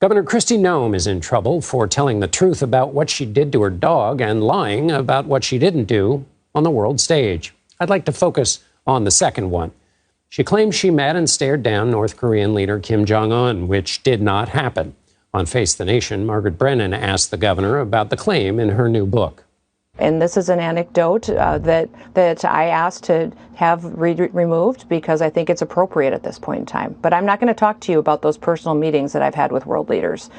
Governor Kristi Noem is in trouble for telling the truth about what she did to her dog and lying about what she didn't do on the world stage. I'd like to focus on the second one. She claims she met and stared down North Korean leader Kim Jong-un, which did not happen. On Face the Nation, Margaret Brennan asked the governor about the claim in her new book. And this is an anecdote that I asked to have removed because I think it's appropriate at this point in time. But I'm not going to talk to you about those personal meetings that I've had with world leaders.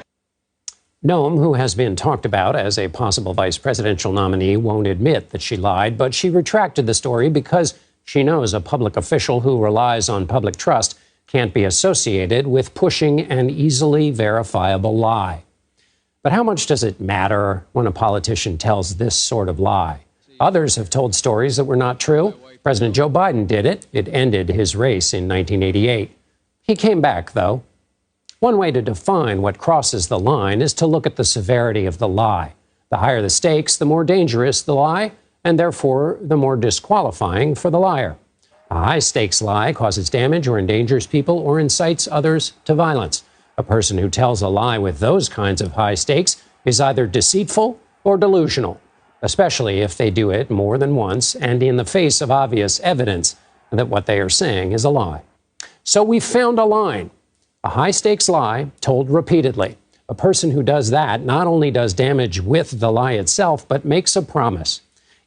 Noem, who has been talked about as a possible vice presidential nominee, won't admit that she lied, but she retracted the story because she knows a public official who relies on public trust can't be associated with pushing an easily verifiable lie. But how much does it matter when a politician tells this sort of lie? Others have told stories that were not true. President Joe Biden did it. It ended his race in 1988. He came back, though. One way to define what crosses the line is to look at the severity of the lie. The higher the stakes, the more dangerous the lie, and therefore the more disqualifying for the liar. A high-stakes lie causes damage or endangers people or incites others to violence. A person who tells a lie with those kinds of high stakes is either deceitful or delusional, especially if they do it more than once and in the face of obvious evidence that what they are saying is a lie. So we found a line, a high-stakes lie told repeatedly. A person who does that not only does damage with the lie itself, but makes a promise.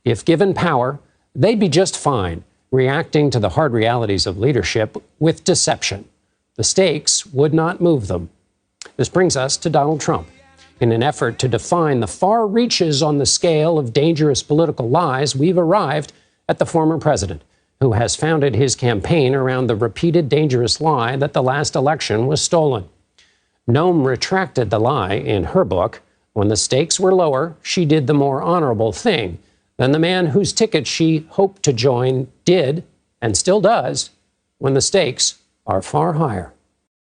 If given power, they'd be just fine reacting to the hard realities of leadership with deception. The stakes would not move them. This brings us to Donald Trump. In an effort to define the far reaches on the scale of dangerous political lies, we've arrived at the former president, who has founded his campaign around the repeated dangerous lie that the last election was stolen. Noem retracted the lie in her book. When the stakes were lower, she did the more honorable thing than the man whose ticket she hoped to join did, and still does, when the stakes are far higher.